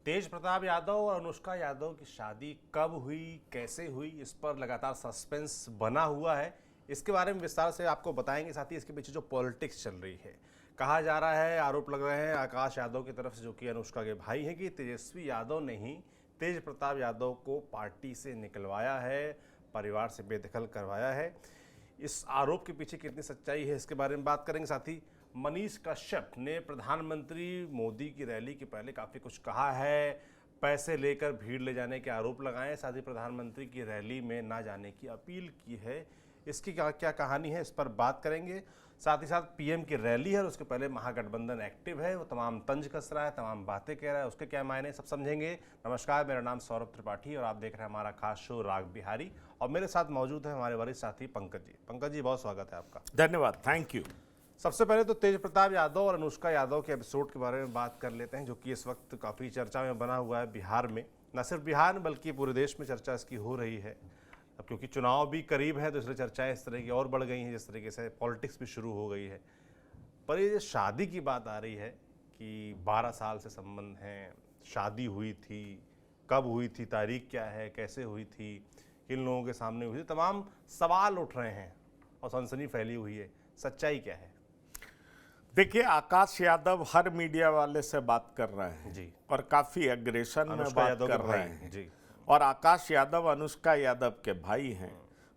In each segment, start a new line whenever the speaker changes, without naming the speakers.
तेज प्रताप यादव और अनुष्का यादव की शादी कब हुई, कैसे हुई, इस पर लगातार सस्पेंस बना हुआ है। इसके बारे में विस्तार से आपको बताएंगे। साथ ही इसके पीछे जो पॉलिटिक्स चल रही है, कहा जा रहा है, आरोप लग रहे हैं आकाश यादव की तरफ से, जो कि अनुष्का के भाई हैं, कि तेजस्वी यादव ने ही तेज प्रताप यादव को पार्टी से निकलवाया है, परिवार से बेदखल करवाया है। इस आरोप के पीछे कितनी सच्चाई है, इसके बारे में बात करेंगे। साथ ही मनीष कश्यप ने प्रधानमंत्री मोदी की रैली के पहले काफ़ी कुछ कहा है, पैसे लेकर भीड़ ले जाने के आरोप लगाए, साथ ही प्रधानमंत्री की रैली में ना जाने की अपील की है। इसकी क्या क्या कहानी है, इस पर बात करेंगे। साथ ही साथ पीएम की रैली है और उसके पहले महागठबंधन एक्टिव है, वो तमाम तंज कस रहा है, तमाम बातें कह रहा है, उसके क्या मायने, सब समझेंगे। नमस्कार, मेरा नाम सौरभ त्रिपाठी और आप देख रहे हैं हमारा खास शो राग बिहारी। और मेरे साथ मौजूद है हमारे वरिष्ठ साथी पंकज जी। पंकज जी, बहुत स्वागत है आपका।
धन्यवाद, थैंक यू।
सबसे पहले तो तेज प्रताप यादव और अनुष्का यादव के एपिसोड के बारे में बात कर लेते हैं, जो कि इस वक्त काफ़ी चर्चा में बना हुआ है बिहार में। न सिर्फ बिहार में बल्कि पूरे देश में चर्चा इसकी हो रही है। अब क्योंकि चुनाव भी करीब है तो इसलिए चर्चाएं इस तरह की और बढ़ गई हैं, जिस तरीके से पॉलिटिक्स भी शुरू हो गई है। पर ये शादी की बात आ रही है कि 12 साल से संबंध हैं, शादी हुई थी, कब हुई थी, तारीख क्या है, कैसे हुई थी, किन लोगों के सामने हुई थी, तमाम सवाल उठ रहे हैं और सनसनी फैली हुई है। सच्चाई क्या है?
देखिए, आकाश यादव हर मीडिया वाले से बात कर रहे हैं
जी,
और काफी एग्रेशन में बात कर रहे हैं
जी।
और आकाश यादव अनुष्का यादव के भाई हैं,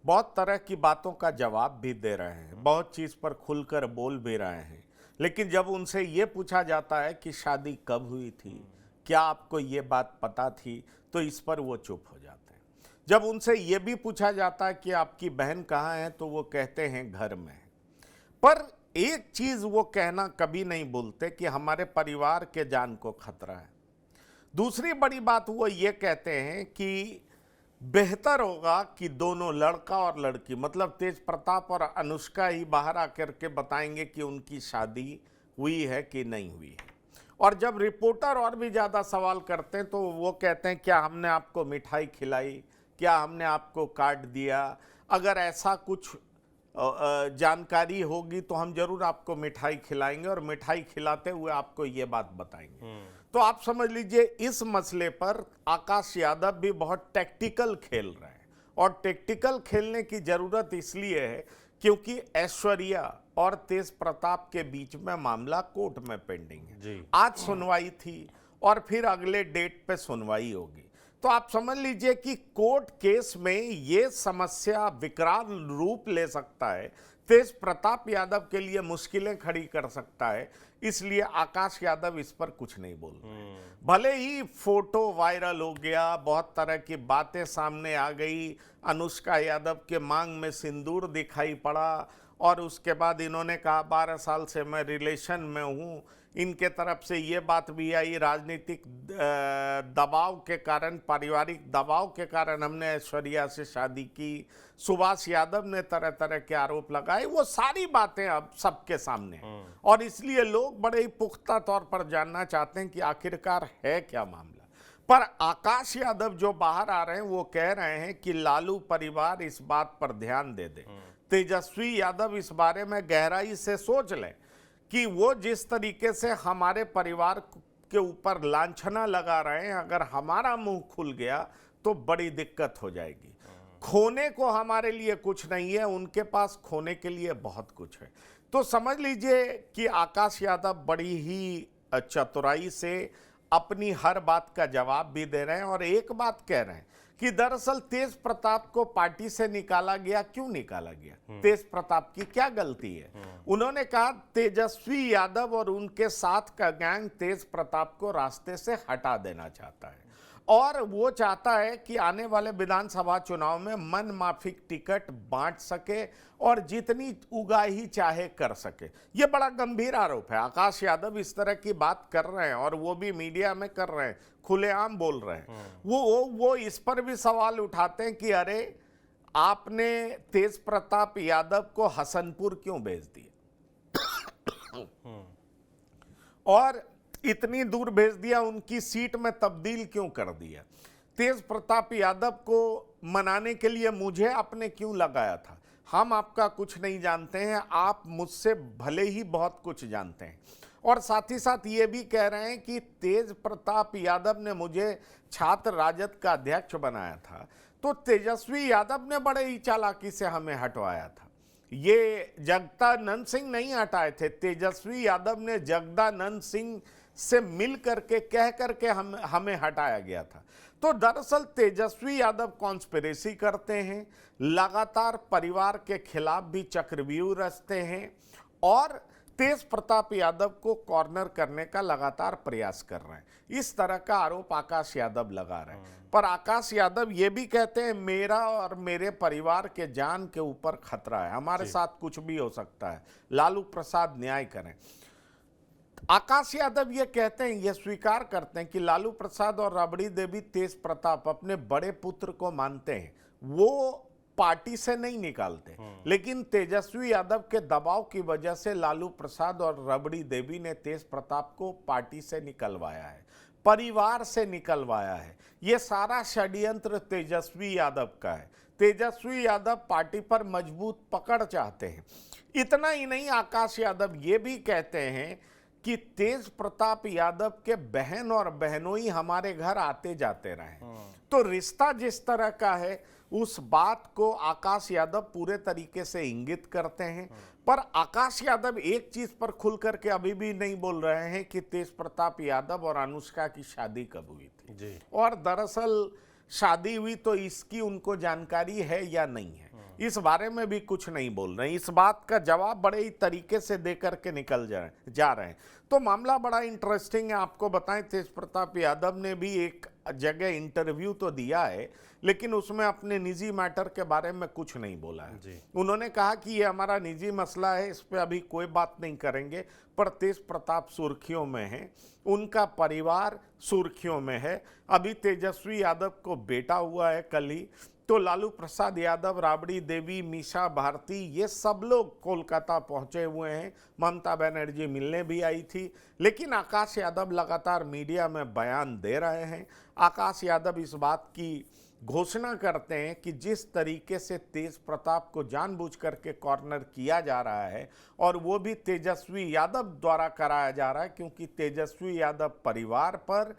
बहुत तरह की बातों का जवाब भी दे रहे हैं, बहुत चीज पर खुलकर बोल भी रहे हैं। लेकिन जब उनसे ये पूछा जाता है कि शादी कब हुई थी, क्या आपको ये बात पता थी, तो इस पर वो चुप हो जाते हैं। जब उनसे ये भी पूछा जाता है कि आपकी बहन कहाँ है, तो वो कहते हैं घर में है। पर एक चीज वो कहना कभी नहीं भूलते कि हमारे परिवार के जान को खतरा है। दूसरी बड़ी बात वो ये कहते हैं कि बेहतर होगा कि दोनों, लड़का और लड़की, मतलब तेज प्रताप और अनुष्का ही बाहर आकर के बताएंगे कि उनकी शादी हुई है कि नहीं हुई है। और जब रिपोर्टर और भी ज़्यादा सवाल करते हैं तो वो कहते हैं, क्या हमने आपको मिठाई खिलाई, क्या हमने आपको कार्ड दिया, अगर ऐसा कुछ जानकारी होगी तो हम जरूर आपको मिठाई खिलाएंगे और मिठाई खिलाते हुए आपको ये बात बताएंगे। तो आप समझ लीजिए, इस मसले पर आकाश यादव भी बहुत टैक्टिकल खेल रहे हैं। और टैक्टिकल खेलने की जरूरत इसलिए है क्योंकि ऐश्वर्या और तेज प्रताप के बीच में मामला कोर्ट में पेंडिंग है
जी।
आज सुनवाई थी और फिर अगले डेट पे सुनवाई होगी। तो आप समझ लीजिए कि कोर्ट केस में ये समस्या विकराल रूप ले सकता है, तेज प्रताप यादव के लिए मुश्किलें खड़ी कर सकता है। इसलिए आकाश यादव इस पर कुछ नहीं बोल रहे। भले ही फोटो वायरल हो गया, बहुत तरह की बातें सामने आ गई, अनुष्का यादव के मांग में सिंदूर दिखाई पड़ा और उसके बाद इन्होंने कहा 12 साल से मैं रिलेशन में हूँ। इनके तरफ से ये बात भी आई, राजनीतिक दबाव के कारण, पारिवारिक दबाव के कारण हमने ऐश्वर्या से शादी की। सुभाष यादव ने तरह तरह के आरोप लगाए। वो सारी बातें अब सबके सामने हैं और इसलिए लोग बड़े ही पुख्ता तौर पर जानना चाहते हैं कि आखिरकार है क्या मामला। पर आकाश यादव जो बाहर आ रहे हैं वो कह रहे हैं कि लालू परिवार इस बात पर ध्यान दे दे, तेजस्वी यादव इस बारे में गहराई से सोच लें कि वो जिस तरीके से हमारे परिवार के ऊपर लांछना लगा रहे हैं, अगर हमारा मुंह खुल गया तो बड़ी दिक्कत हो जाएगी। खोने को हमारे लिए कुछ नहीं है, उनके पास खोने के लिए बहुत कुछ है। तो समझ लीजिए कि आकाश यादव बड़ी ही चतुराई से अपनी हर बात का जवाब भी दे रहे हैं और एक बात कह रहे हैं कि दरअसल तेज प्रताप को पार्टी से निकाला गया, क्यों निकाला गया, तेज प्रताप की क्या गलती है। उन्होंने कहा तेजस्वी यादव और उनके साथ का गैंग तेज प्रताप को रास्ते से हटा देना चाहता है और वो चाहता है कि आने वाले विधानसभा चुनाव में मन माफिक टिकट बांट सके और जितनी उगाही चाहे कर सके। ये बड़ा गंभीर आरोप है। आकाश यादव इस तरह की बात कर रहे हैं और वो भी मीडिया में कर रहे हैं, खुलेआम बोल रहे हैं। वो इस पर भी सवाल उठाते हैं कि अरे आपने तेज प्रताप यादव को हसनपुर क्यों भेज दिया और इतनी दूर भेज दिया, उनकी सीट में तब्दील क्यों कर दिया, तेज प्रताप यादव को मनाने के लिए मुझे आपने क्यों लगाया था। हम आपका कुछ नहीं जानते हैं, आप मुझसे भले ही बहुत कुछ जानते हैं। और साथ ही साथ ये भी कह रहे हैं कि तेज प्रताप यादव ने मुझे छात्र राजद का अध्यक्ष बनाया था, तो तेजस्वी यादव ने बड़े ही चालाकी से हमें हटवाया था। ये जगदानंद सिंह नहीं हटाए थे, तेजस्वी यादव ने जगदानंद सिंह से मिल करके कह करके हमें हटाया गया था। तो दरअसल तेजस्वी यादव कॉन्स्पिरेसी करते हैं, लगातार परिवार के खिलाफ भी चक्रव्यूह रचते हैं और तेज प्रताप यादव को कॉर्नर करने का लगातार प्रयास कर रहे हैं। इस तरह का आरोप आकाश यादव लगा रहे हैं। पर आकाश यादव ये भी कहते हैं मेरा और मेरे परिवार के जान के ऊपर खतरा है, हमारे साथ कुछ भी हो सकता है, लालू प्रसाद न्याय करें। आकाश यादव ये कहते हैं, ये स्वीकार करते हैं कि लालू प्रसाद और राबड़ी देवी तेज प्रताप अपने बड़े पुत्र को मानते हैं, वो पार्टी से नहीं निकालते, लेकिन तेजस्वी यादव के दबाव की वजह से लालू प्रसाद और राबड़ी देवी ने तेज प्रताप को पार्टी से निकलवाया है, परिवार से निकलवाया है। ये सारा षड्यंत्र तेजस्वी यादव का है। तेजस्वी यादव पार्टी पर मजबूत पकड़ चाहते हैं। इतना ही नहीं, आकाश यादव ये भी कहते हैं कि तेज प्रताप यादव के बहन और बहनोई हमारे घर आते जाते रहे, तो रिश्ता जिस तरह का है उस बात को आकाश यादव पूरे तरीके से इंगित करते हैं। पर आकाश यादव एक चीज पर खुल करके अभी भी नहीं बोल रहे हैं कि तेज प्रताप यादव और अनुष्का की शादी कब हुई थी
जी।
और दरअसल शादी हुई तो इसकी उनको जानकारी है या नहीं है, इस बारे में भी कुछ नहीं बोल रहे हैं। इस बात का जवाब बड़े ही तरीके से दे करके निकल जा रहे हैं। तो मामला बड़ा इंटरेस्टिंग है। आपको बताएं, तेज प्रताप यादव ने भी एक जगह इंटरव्यू तो दिया है, लेकिन उसमें अपने निजी मैटर के बारे में कुछ नहीं बोला है
जी।
उन्होंने कहा कि ये हमारा निजी मसला है, इस पे अभी कोई बात नहीं करेंगे। पर तेज प्रताप सुर्खियों में है, उनका परिवार सुर्खियों में है। अभी तेजस्वी यादव को बेटा हुआ है कल ही, तो लालू प्रसाद यादव, राबड़ी देवी, मीसा भारती, ये सब लोग कोलकाता पहुंचे हुए हैं। ममता बनर्जी मिलने भी आई थी, लेकिन आकाश यादव लगातार मीडिया में बयान दे रहे हैं। आकाश यादव इस बात की घोषणा करते हैं कि जिस तरीके से तेज प्रताप को जानबूझ करके कॉर्नर किया जा रहा है, और वो भी तेजस्वी यादव द्वारा कराया जा रहा है, क्योंकि तेजस्वी यादव परिवार पर,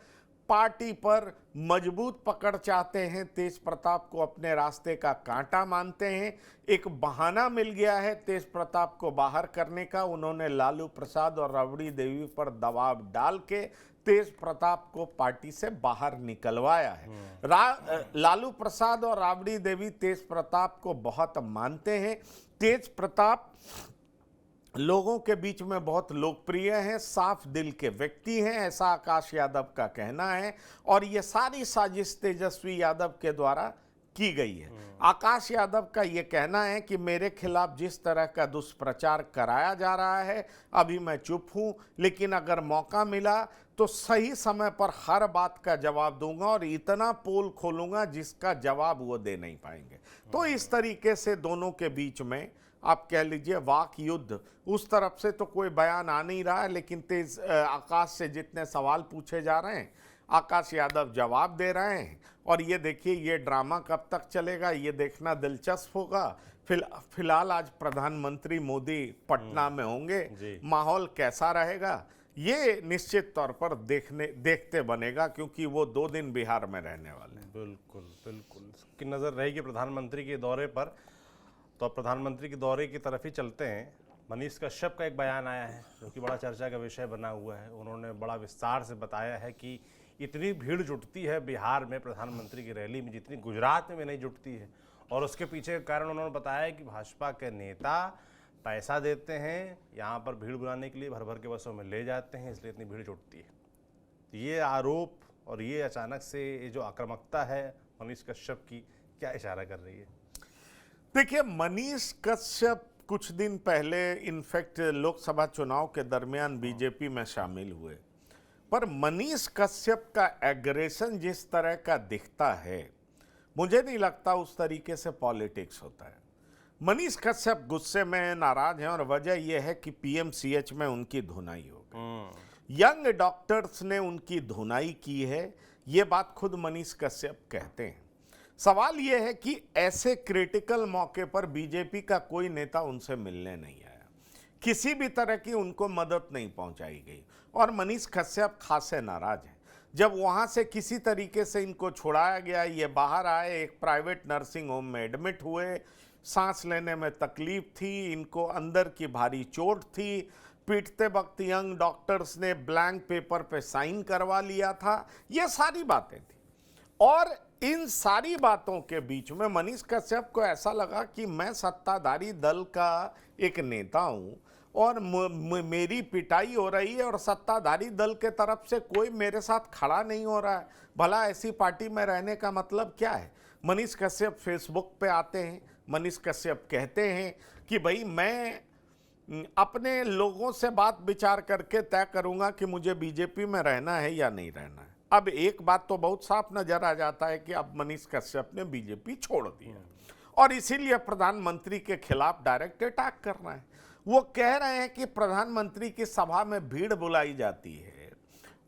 पार्टी पर मजबूत पकड़ चाहते हैं, तेज प्रताप को अपने रास्ते का कांटा मानते हैं। एक बहाना मिल गया है तेज प्रताप को बाहर करने का। उन्होंने लालू प्रसाद और राबड़ी देवी पर दबाव डाल के तेज प्रताप को पार्टी से बाहर निकलवाया है। लालू प्रसाद और राबड़ी देवी तेज प्रताप को बहुत मानते हैं। तेज प्रताप लोगों के बीच में बहुत लोकप्रिय हैं, साफ दिल के व्यक्ति हैं, ऐसा आकाश यादव का कहना है। और ये सारी साजिश तेजस्वी यादव के द्वारा की गई है। आकाश यादव का ये कहना है कि मेरे खिलाफ जिस तरह का दुष्प्रचार कराया जा रहा है, अभी मैं चुप हूं, लेकिन अगर मौका मिला तो सही समय पर हर बात का जवाब दूंगा और इतना पोल खोलूंगा जिसका जवाब वो दे नहीं पाएंगे। तो इस तरीके से दोनों के बीच में आप कह लीजिए वाक युद्ध। उस तरफ से तो कोई बयान आ नहीं रहा है, लेकिन आकाश से जितने सवाल पूछे जा रहे हैं, आकाश यादव जवाब दे रहे हैं। और ये देखिए, ये ड्रामा कब तक चलेगा, ये देखना दिलचस्प होगा। फिलहाल आज प्रधानमंत्री मोदी पटना में होंगे, माहौल कैसा रहेगा ये निश्चित तौर पर देखते बनेगा, क्योंकि वो 2 दिन बिहार में रहने वाले हैं।
बिल्कुल बिल्कुल, इसकी नज़र रहेगी प्रधानमंत्री के दौरे पर। तो अब प्रधानमंत्री के दौरे की तरफ ही चलते हैं। मनीष कश्यप का एक बयान आया है जो कि बड़ा चर्चा का विषय बना हुआ है। उन्होंने बड़ा विस्तार से बताया है कि इतनी भीड़ जुटती है बिहार में प्रधानमंत्री की रैली में जितनी गुजरात में भी नहीं जुटती है, और उसके पीछे का कारण उन्होंने बताया कि भाजपा के नेता पैसा देते हैं, यहाँ पर भीड़ बुलाने के लिए भर भर के बसों में ले जाते हैं, इसलिए इतनी भीड़ जुटती है। ये आरोप और ये अचानक से ये जो आक्रामकता है मनीष कश्यप की, क्या इशारा कर रही है?
देखिए, मनीष कश्यप कुछ दिन पहले इनफैक्ट लोकसभा चुनाव के दरमियान बीजेपी में शामिल हुए, पर मनीष कश्यप का एग्रेशन जिस तरह का दिखता है, मुझे नहीं लगता उस तरीके से पॉलिटिक्स होता है। मनीष कश्यप गुस्से में, नाराज हैं, और वजह यह है कि पीएमसीएच में उनकी धुनाई हो गई। यंग डॉक्टर्स ने उनकी धुनाई की है, ये बात खुद मनीष कश्यप कहते हैं। सवाल यह है कि ऐसे क्रिटिकल मौके पर बीजेपी का कोई नेता उनसे मिलने नहीं आया। किसी भी तरह की उनको मदद नहीं पहुंचाई गई। और मनीष कश्यप खासे नाराज है। जब वहां से किसी तरीके से इनको छुड़ाया गया, ये बाहर आए, एक प्राइवेट नर्सिंग होम में एडमिट हुए, सांस लेने में तकलीफ थी, इनको अंदर की भारी चोट थी, पीटते वक्त यंग डॉक्टर्स ने ब्लैंक पेपर पे साइन करवा लिया था, ये सारी बातें थी। और इन सारी बातों के बीच में मनीष कश्यप को ऐसा लगा कि मैं सत्ताधारी दल का एक नेता हूं और मेरी पिटाई हो रही है और सत्ताधारी दल के तरफ से कोई मेरे साथ खड़ा नहीं हो रहा है। भला ऐसी पार्टी में रहने का मतलब क्या है? मनीष कश्यप फेसबुक पे आते हैं, मनीष कश्यप कहते हैं कि भाई मैं अपने लोगों से बात विचार करके तय करूंगा कि मुझे बीजेपी में रहना है या नहीं रहना है। अब एक बात तो बहुत साफ नजर आ जाता है कि अब मनीष कश्यप ने बीजेपी छोड़ दिया और इसीलिए प्रधानमंत्री के खिलाफ डायरेक्ट अटैक करना है। वो कह रहे हैं कि प्रधानमंत्री की सभा में भीड़ बुलाई जाती है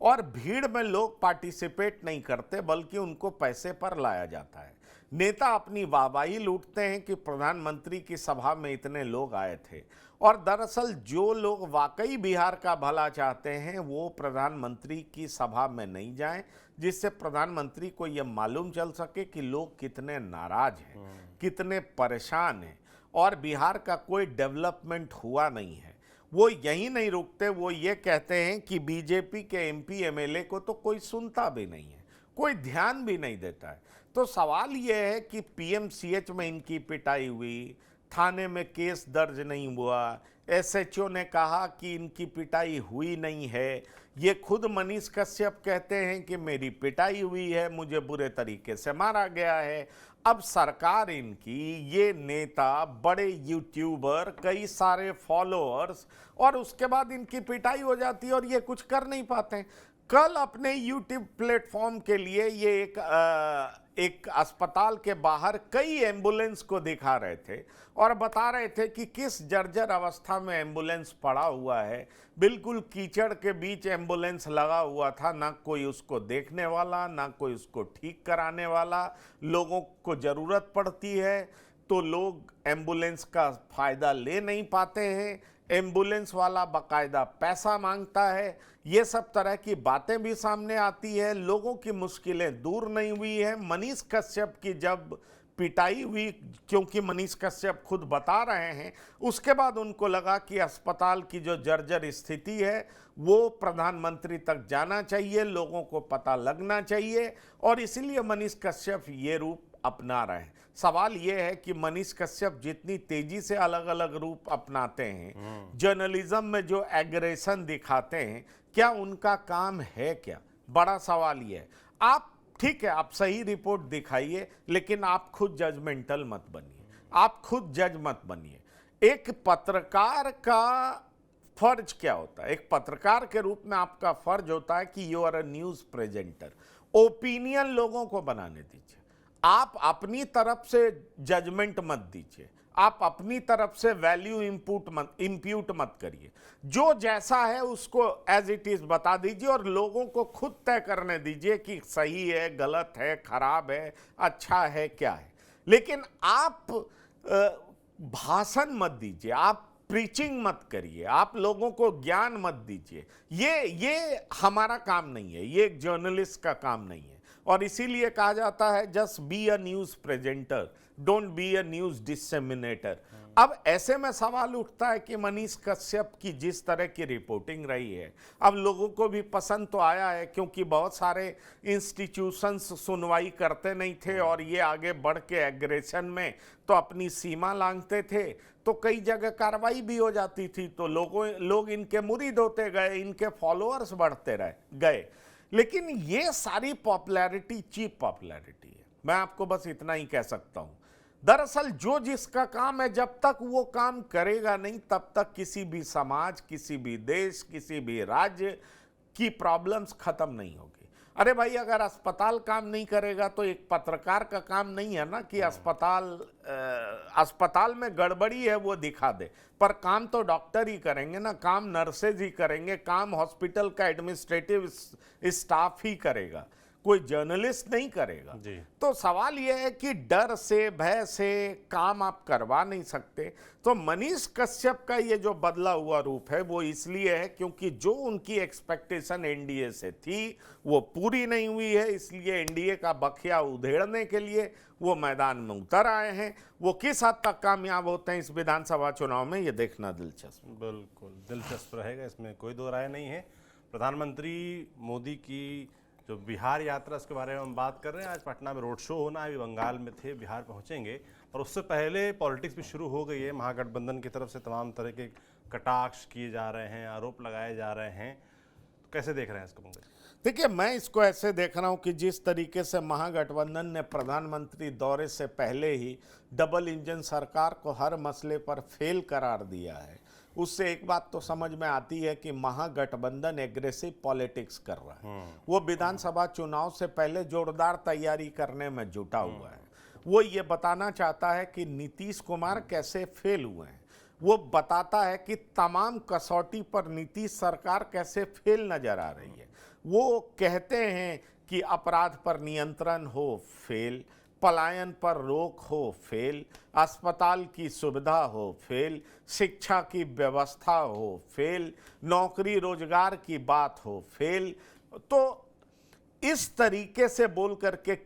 और भीड़ में लोग पार्टिसिपेट नहीं करते बल्कि उनको पैसे पर लाया जाता है। नेता अपनी वाहवाही लूटते हैं कि प्रधानमंत्री की सभा में इतने लोग आए थे, और दरअसल जो लोग वाकई बिहार का भला चाहते हैं वो प्रधानमंत्री की सभा में नहीं जाएं, जिससे प्रधानमंत्री को यह मालूम चल सके कि लोग कितने नाराज हैं, कितने परेशान हैं और बिहार का कोई डेवलपमेंट हुआ नहीं है। वो यहीं नहीं रुकते, वो ये कहते हैं कि बीजेपी के एमपी एमएलए को तो कोई सुनता भी नहीं है, कोई ध्यान भी नहीं देता है। तो सवाल ये है कि पीएमसीएच में इनकी पिटाई हुई, थाने में केस दर्ज नहीं हुआ, एसएचओ ने कहा कि इनकी पिटाई हुई नहीं है। ये खुद मनीष कश्यप कहते हैं कि मेरी पिटाई हुई है, मुझे बुरे तरीके से मारा गया है। अब सरकार इनकी, ये नेता, बड़े यूट्यूबर, कई सारे फॉलोअर्स, और उसके बाद इनकी पिटाई हो जाती है और ये कुछ कर नहीं पाते हैं। कल अपने यूट्यूब प्लेटफॉर्म के लिए ये एक अस्पताल के बाहर कई एम्बुलेंस को दिखा रहे थे और बता रहे थे कि किस जर्जर अवस्था में एम्बुलेंस पड़ा हुआ है। बिल्कुल कीचड़ के बीच एम्बुलेंस लगा हुआ था, ना कोई उसको देखने वाला, ना कोई उसको ठीक कराने वाला। लोगों को ज़रूरत पड़ती है तो लोग एम्बुलेंस का फ़ायदा ले नहीं पाते हैं, एम्बुलेंस वाला बाकायदा पैसा मांगता है। ये सब तरह की बातें भी सामने आती है। लोगों की मुश्किलें दूर नहीं हुई है। मनीष कश्यप की जब पिटाई हुई, क्योंकि मनीष कश्यप खुद बता रहे हैं, उसके बाद उनको लगा कि अस्पताल की जो जर्जर स्थिति है वो प्रधानमंत्री तक जाना चाहिए, लोगों को पता लगना चाहिए, और इसीलिए मनीष कश्यप ये रूप अपना रहे हैं। सवाल ये है कि मनीष कश्यप जितनी तेजी से अलग अलग रूप अपनाते हैं, जर्नलिज्म में जो एग्रेशन दिखाते हैं, क्या उनका काम है क्या? बड़ा सवाल ये है। आप ठीक है, आप सही रिपोर्ट दिखाइए, लेकिन आप खुद जजमेंटल मत बनिए, आप खुद जज मत बनिए। एक पत्रकार का फर्ज क्या होता है? एक पत्रकार के रूप में आपका फर्ज होता है कि you are a news presenter. Opinion लोगों को बनाने दीजिए, आप अपनी तरफ से जजमेंट मत दीजिए, आप अपनी तरफ से वैल्यू इंप्यूट मत करिए। जो जैसा है उसको एज इट इज बता दीजिए और लोगों को खुद तय करने दीजिए कि सही है, गलत है, खराब है, अच्छा है, क्या है। लेकिन आप भाषण मत दीजिए, आप प्रीचिंग मत करिए, आप लोगों को ज्ञान मत दीजिए। ये हमारा काम नहीं है, ये एक जर्नलिस्ट का काम नहीं है। और इसीलिए कहा जाता है just be a news presenter, don't be a news disseminator. अब ऐसे में सवाल उठता है कि मनीष कश्यप की जिस तरह की रिपोर्टिंग रही है, अब लोगों को भी पसंद तो आया है, क्योंकि बहुत सारे इंस्टीट्यूशंस सुनवाई करते नहीं थे और ये आगे बढ़ के एग्रेशन में तो अपनी सीमा लांघते थे, तो कई जगह कार्रवाई भी हो जाती थी, तो लोग इनके मुरीद होते गए, इनके फॉलोअर्स बढ़ते गए। लेकिन ये सारी पॉपुलैरिटी चीप पॉपुलैरिटी है। मैं आपको बस इतना ही कह सकता हूं। दरअसल जो जिसका काम है, जब तक वो काम करेगा नहीं, तब तक किसी भी समाज, किसी भी देश, किसी भी राज्य की प्रॉब्लम्स खत्म नहीं होगी। अरे भाई, अगर अस्पताल काम नहीं करेगा तो एक पत्रकार का काम नहीं है ना कि अस्पताल में गड़बड़ी है वो दिखा दे, पर काम तो डॉक्टर ही करेंगे ना, काम नर्सेज ही करेंगे, काम हॉस्पिटल का एडमिनिस्ट्रेटिव स्टाफ ही करेगा। कोई जर्नलिस्ट नहीं करेगा।
जी।
तो सवाल यह है कि डर से, भय से काम आप करवा नहीं सकते। तो मनीष कश्यप का ये जो बदला हुआ रूप है वो इसलिए है क्योंकि जो उनकी एक्सपेक्टेशन एनडीए से थी वो पूरी नहीं हुई है, इसलिए एनडीए का बखिया उधेड़ने के लिए वो मैदान में उतर आए हैं। वो किस हद तक कामयाब होते हैं इस विधानसभा चुनाव में, ये देखना दिलचस्प।
बिल्कुल दिलचस्प रहेगा, इसमें कोई दो राय नहीं है। प्रधानमंत्री मोदी की जो बिहार यात्रा, उसके बारे में हम बात कर रहे हैं। आज पटना में रोड शो होना है, अभी बंगाल में थे, बिहार पहुंचेंगे, और उससे पहले पॉलिटिक्स भी शुरू हो गई है। महागठबंधन की तरफ से तमाम तरह के कटाक्ष किए जा रहे हैं, आरोप लगाए जा रहे हैं। तो कैसे देख रहे हैं इसको पंकज?
देखिए, मैं इसको ऐसे देख रहा हूं कि जिस तरीके से महागठबंधन ने प्रधानमंत्री दौरे से पहले ही डबल इंजन सरकार को हर मसले पर फेल करार दिया है, उससे एक बात तो समझ में आती है कि महागठबंधन एग्रेसिव पॉलिटिक्स कर रहा है। वो विधानसभा चुनाव से पहले जोरदार तैयारी करने में जुटा हुआ है। वो ये बताना चाहता है कि नीतीश कुमार कैसे फेल हुए हैं। वो बताता है कि तमाम कसौटी पर नीतीश सरकार कैसे फेल नजर आ रही है। वो कहते हैं कि अपराध पर नियंत्रण हो, फेल, पलायन पर रोक हो, फेल, अस्पताल की सुविधा हो, फेल, शिक्षा की व्यवस्था हो, फेल, नौकरी रोजगार की बात हो, फेल। तो इस तरीके से बोल करके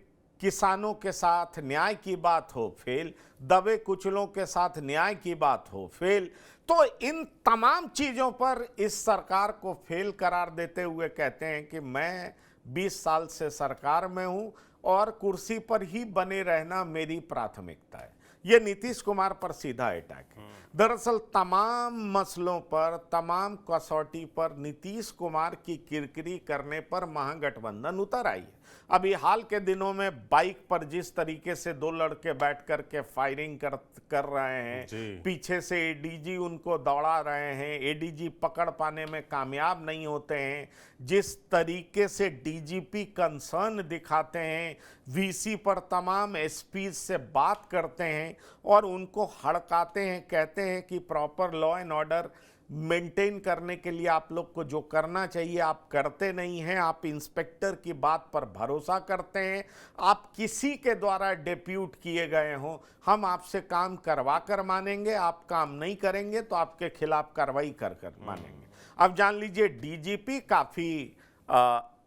किसानों के साथ न्याय की बात हो, फेल, दबे कुचलों के साथ न्याय की बात हो, फेल। तो इन तमाम चीजों पर इस सरकार को फेल करार देते हुए कहते हैं कि मैं 20 साल से सरकार में हूं और कुर्सी पर ही बने रहना मेरी प्राथमिकता है। यह नीतीश कुमार पर सीधा अटैक है। दरअसल तमाम मसलों पर, तमाम कसौटी पर नीतीश कुमार की किरकिरी करने पर महागठबंधन उतर आई है। अभी हाल के दिनों में बाइक पर जिस तरीके से दो लड़के बैठ करके फायरिंग कर रहे हैं, पीछे से एडीजी उनको दौड़ा रहे हैं, एडीजी पकड़ पाने में कामयाब नहीं होते हैं, जिस तरीके से डीजीपी कंसर्न दिखाते हैं, वीसी पर तमाम एसपी से बात करते हैं और उनको हड़काते हैं, कहते हैं कि proper law and order maintain करने के लिए आप लोग को जो करना चाहिए आप करते नहीं हैं। आप इंस्पेक्टर की बात पर भरोसा करते हैं, आप किसी के द्वारा डेप्यूट किए गए हों, हम आपसे काम करवा कर मानेंगे, आप काम नहीं करेंगे तो आपके खिलाफ कार्रवाई कर मानेंगे। अब जान लीजिए, डीजीपी काफ़ी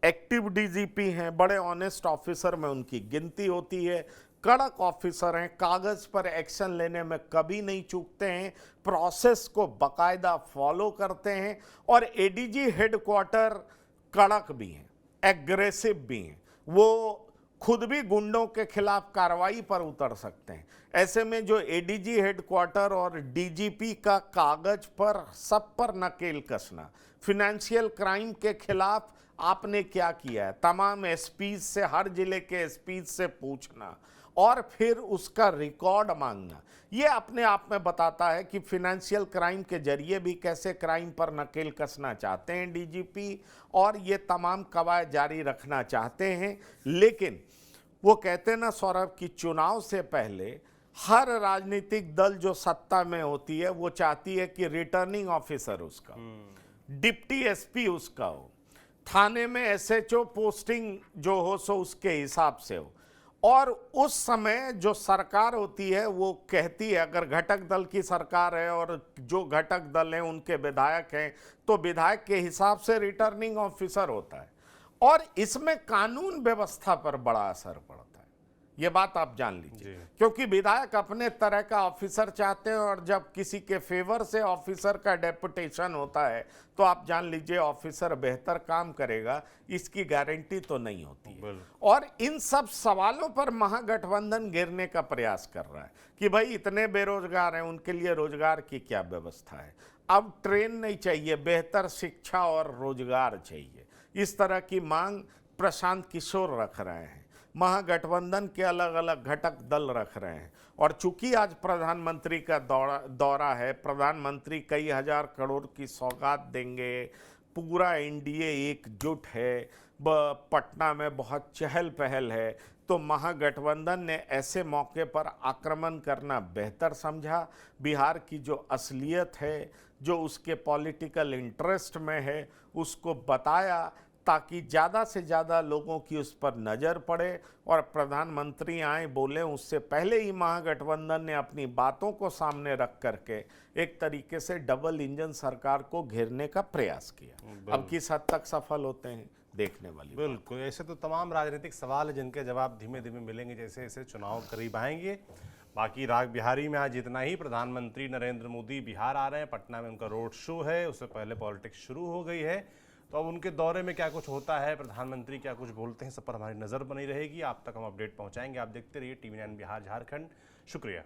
एक्टिव डीजीपी हैं, बड़े ऑनेस्ट ऑफिसर में उनकी गिनती होती है, कड़क ऑफिसर हैं, कागज पर एक्शन लेने में कभी नहीं चूकते हैं, प्रोसेस को बकायदा फॉलो करते हैं, और एडीजी हेडक्वार्टर कड़क भी हैं, एग्रेसिव भी हैं। वो खुद भी गुंडों के खिलाफ कार्रवाई पर उतर सकते हैं। ऐसे में जो एडीजी हेडक्वार्टर और डीजीपी का कागज पर सब पर नकेल कसना, फिनेंशियल क्राइम के खिलाफ आपने क्या किया है, तमाम एसपी से, हर जिले के एसपी से पूछना और फिर उसका रिकॉर्ड मांगना, ये अपने आप में बताता है कि फिनेंशियल क्राइम के जरिए भी कैसे क्राइम पर नकेल कसना चाहते हैं डीजीपी, और ये तमाम कवायद जारी रखना चाहते हैं। लेकिन वो कहते हैं ना सौरभ, कि चुनाव से पहले हर राजनीतिक दल जो सत्ता में होती है वो चाहती है कि रिटर्निंग ऑफिसर उसका, डिप्टी एसपी उसका हो, थाने में एसएचओ पोस्टिंग जो हो सो उसके हिसाब से हो। और उस समय जो सरकार होती है वो कहती है, अगर घटक दल की सरकार है और जो घटक दल हैं उनके विधायक हैं, तो विधायक के हिसाब से रिटर्निंग ऑफिसर होता है, और इसमें कानून व्यवस्था पर बड़ा असर पड़ता है। ये बात आप जान लीजिए, क्योंकि विधायक अपने तरह का ऑफिसर चाहते हैं, और जब किसी के फेवर से ऑफिसर का डेपुटेशन होता है तो आप जान लीजिए ऑफिसर बेहतर काम करेगा, इसकी गारंटी तो नहीं होती है। और इन सब सवालों पर महागठबंधन गिरने का प्रयास कर रहा है कि भाई इतने बेरोजगार हैं, उनके लिए रोजगार की क्या व्यवस्था है, अब ट्रेन नहीं चाहिए, बेहतर शिक्षा और रोजगार चाहिए। इस तरह की मांग प्रशांत किशोर रख रहे हैं, महागठबंधन के अलग अलग घटक दल रख रहे हैं। और चूंकि आज प्रधानमंत्री का दौरा है, प्रधानमंत्री कई हजार करोड़ की सौगात देंगे, पूरा एनडीए एकजुट है, पटना में बहुत चहल पहल है, तो महागठबंधन ने ऐसे मौके पर आक्रमण करना बेहतर समझा। बिहार की जो असलियत है, जो उसके पॉलिटिकल इंटरेस्ट में है, उसको बताया ताकि ज़्यादा से ज़्यादा लोगों की उस पर नज़र पड़े और प्रधानमंत्री आए बोले उससे पहले ही महागठबंधन ने अपनी बातों को सामने रख करके एक तरीके से डबल इंजन सरकार को घेरने का प्रयास किया। अब किस हद तक सफल होते हैं देखने वाली बात।
बिल्कुल, ऐसे तो तमाम राजनीतिक सवाल हैं जिनके जवाब धीमे धीमे मिलेंगे जैसे जैसे चुनाव करीब आएंगे। बाकी राग बिहारी में आज इतना ही। प्रधानमंत्री नरेंद्र मोदी बिहार आ रहे हैं, पटना में उनका रोड शो है, उससे पहले पॉलिटिक्स शुरू हो गई है। तो अब उनके दौरे में क्या कुछ होता है, प्रधानमंत्री क्या कुछ बोलते हैं, सब पर हमारी नज़र बनी रहेगी। आप तक हम अपडेट पहुंचाएंगे। आप देखते रहिए TV9 बिहार झारखंड। शुक्रिया।